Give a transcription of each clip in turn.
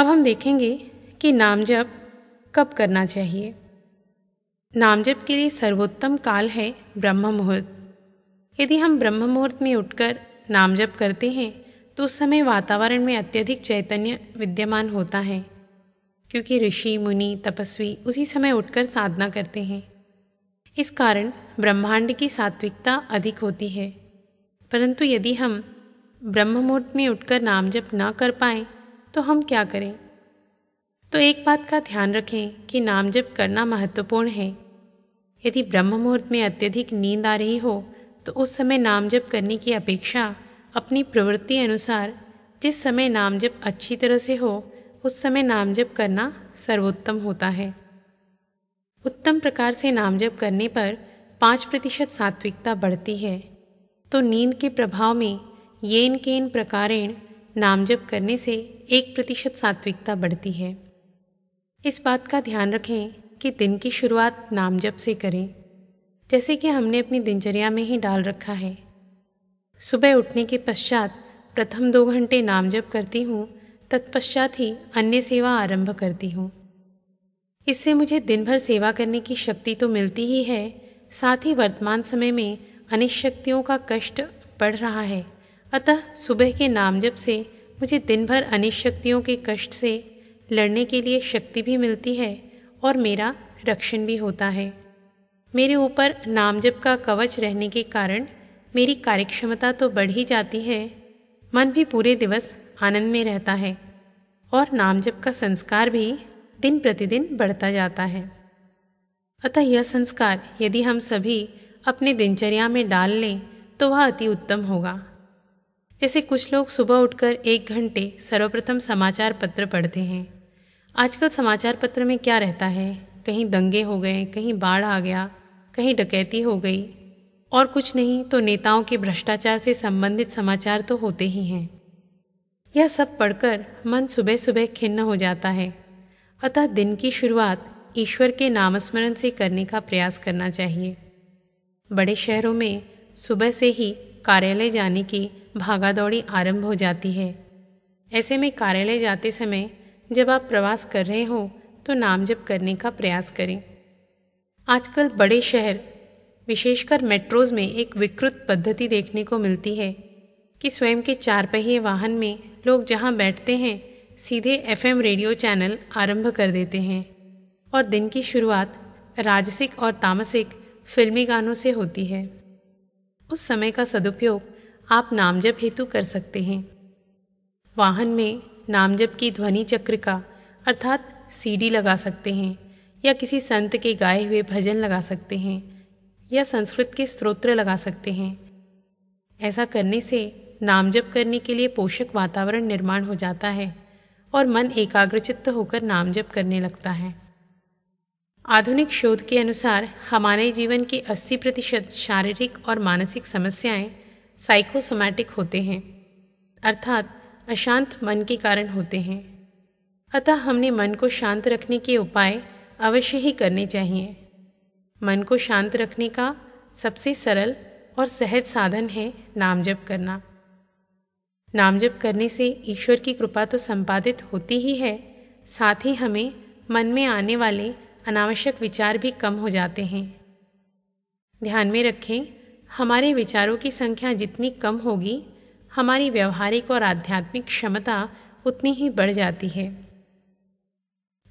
अब हम देखेंगे कि नाम जप कब करना चाहिए। नाम जप के लिए सर्वोत्तम काल है ब्रह्म मुहूर्त। यदि हम ब्रह्म मुहूर्त में उठकर नाम जप करते हैं तो उस समय वातावरण में अत्यधिक चैतन्य विद्यमान होता है, क्योंकि ऋषि मुनि तपस्वी उसी समय उठकर साधना करते हैं। इस कारण ब्रह्मांड की सात्विकता अधिक होती है। परंतु यदि हम ब्रह्म मुहूर्त में उठकर नाम जप न कर पाएं तो हम क्या करें? तो एक बात का ध्यान रखें कि नाम जप करना महत्वपूर्ण है। यदि ब्रह्म मुहूर्त में अत्यधिक नींद आ रही हो तो उस समय नाम जप करने की अपेक्षा अपनी प्रवृत्ति अनुसार जिस समय नाम जप अच्छी तरह से हो उस समय नाम जप करना सर्वोत्तम होता है। उत्तम प्रकार से नाम जप करने पर 5% सात्विकता बढ़ती है। तो नींद के प्रभाव में येन केन प्रकारेण नाम जप करने से 1% सात्विकता बढ़ती है। इस बात का ध्यान रखें कि दिन की शुरुआत नाम जप से करें, जैसे कि हमने अपनी दिनचर्या में ही डाल रखा है। सुबह उठने के पश्चात प्रथम 2 घंटे नाम जप करती हूँ, तत्पश्चात ही अन्य सेवा आरंभ करती हूँ। इससे मुझे दिन भर सेवा करने की शक्ति तो मिलती ही है, साथ ही वर्तमान समय में अनेक शक्तियों का कष्ट बढ़ रहा है। अतः सुबह के नाम जप से मुझे दिन भर अनेक शक्तियों के कष्ट से लड़ने के लिए शक्ति भी मिलती है और मेरा रक्षण भी होता है। मेरे ऊपर नाम जप का कवच रहने के कारण मेरी कार्यक्षमता तो बढ़ ही जाती है, मन भी पूरे दिवस आनंद में रहता है और नाम जप का संस्कार भी दिन प्रतिदिन बढ़ता जाता है। अतः यह संस्कार यदि हम सभी अपने दिनचर्या में डाल लें तो वह अति उत्तम होगा। जैसे कुछ लोग सुबह उठकर 1 घंटे सर्वप्रथम समाचार पत्र पढ़ते हैं। आजकल समाचार पत्र में क्या रहता है? कहीं दंगे हो गए, कहीं बाढ़ आ गया, कहीं डकैती हो गई, और कुछ नहीं तो नेताओं के भ्रष्टाचार से संबंधित समाचार तो होते ही हैं। यह सब पढ़कर मन सुबह सुबह खिन्न हो जाता है। अतः दिन की शुरुआत ईश्वर के नामस्मरण से करने का प्रयास करना चाहिए। बड़े शहरों में सुबह से ही कार्यालय जाने की भागादौड़ी आरंभ हो जाती है। ऐसे में कार्यालय जाते समय जब आप प्रवास कर रहे हो तो नाम जप करने का प्रयास करें। आजकल बड़े शहर विशेषकर मेट्रोज में एक विकृत पद्धति देखने को मिलती है कि स्वयं के 4 पहिए वाहन में लोग जहां बैठते हैं सीधे FM रेडियो चैनल आरंभ कर देते हैं और दिन की शुरुआत राजसिक और तामसिक फिल्मी गानों से होती है। उस समय का सदुपयोग आप नाम जप हेतु कर सकते हैं। वाहन में नाम जप की ध्वनि चक्रिका अर्थात CD लगा सकते हैं या किसी संत के गाए हुए भजन लगा सकते हैं या संस्कृत के स्तोत्र लगा सकते हैं। ऐसा करने से नाम जप करने के लिए पोषक वातावरण निर्माण हो जाता है और मन एकाग्रचित्त होकर नाम जप करने लगता है। आधुनिक शोध के अनुसार हमारे जीवन के 80% शारीरिक और मानसिक समस्याएं साइकोसोमैटिक होते हैं, अर्थात अशांत मन के कारण होते हैं। अतः हमने मन को शांत रखने के उपाय अवश्य ही करने चाहिए। मन को शांत रखने का सबसे सरल और सहज साधन है नाम जप करना। नाम जप करने से ईश्वर की कृपा तो संपादित होती ही है, साथ ही हमें मन में आने वाले अनावश्यक विचार भी कम हो जाते हैं। ध्यान में रखें, हमारे विचारों की संख्या जितनी कम होगी, हमारी व्यवहारिक और आध्यात्मिक क्षमता उतनी ही बढ़ जाती है।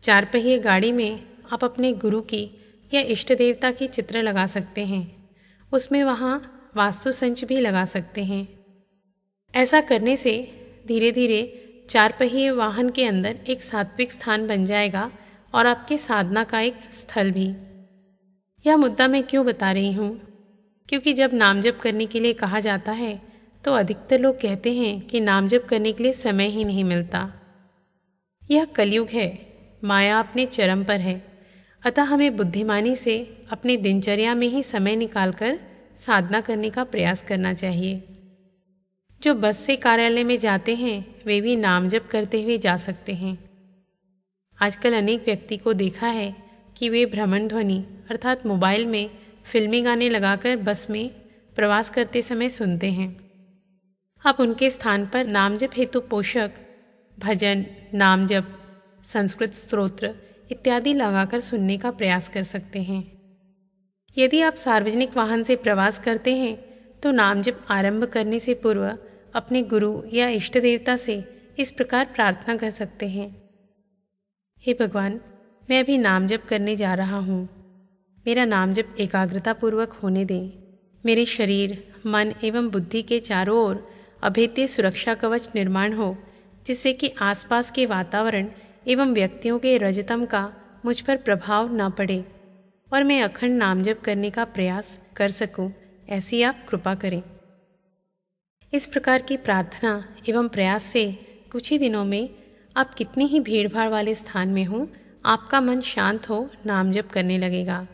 4 पहिए गाड़ी में आप अपने गुरु की या इष्ट देवता की चित्र लगा सकते हैं। उसमें वहाँ वास्तु संच भी लगा सकते हैं। ऐसा करने से धीरे धीरे 4 पहिए वाहन के अंदर एक सात्विक स्थान बन जाएगा और आपके साधना का एक स्थल भी। यह मुद्दा मैं क्यों बता रही हूँ? क्योंकि जब नाम जप करने के लिए कहा जाता है तो अधिकतर लोग कहते हैं कि नाम जप करने के लिए समय ही नहीं मिलता। यह कलयुग है, माया अपने चरम पर है। अतः हमें बुद्धिमानी से अपने दिनचर्या में ही समय निकालकर साधना करने का प्रयास करना चाहिए। जो बस से कार्यालय में जाते हैं वे भी नाम जप करते हुए जा सकते हैं। आजकल अनेक व्यक्ति को देखा है कि वे भ्रमण ध्वनि अर्थात मोबाइल में फिल्मी गाने लगाकर बस में प्रवास करते समय सुनते हैं। आप उनके स्थान पर नाम जप हेतु पोषक भजन, नाम जप संस्कृत स्तोत्र इत्यादि लगाकर सुनने का प्रयास कर सकते हैं। यदि आप सार्वजनिक वाहन से प्रवास करते हैं तो नाम जप आरंभ करने से पूर्व अपने गुरु या इष्ट देवता से इस प्रकार प्रार्थना कर सकते हैं। हे भगवान, मैं अभी नाम जप करने जा रहा हूँ। मेरा नाम जप एकाग्रता पूर्वक होने दें। मेरे शरीर, मन एवं बुद्धि के चारों ओर अभेद्य सुरक्षा कवच निर्माण हो, जिससे कि आसपास के वातावरण एवं व्यक्तियों के रजतम का मुझ पर प्रभाव न पड़े और मैं अखंड नाम जप करने का प्रयास कर सकूं, ऐसी आप कृपा करें। इस प्रकार की प्रार्थना एवं प्रयास से कुछ ही दिनों में आप कितनी ही भीड़ भाड़ वाले स्थान में हों, आपका मन शांत हो नाम जप करने लगेगा।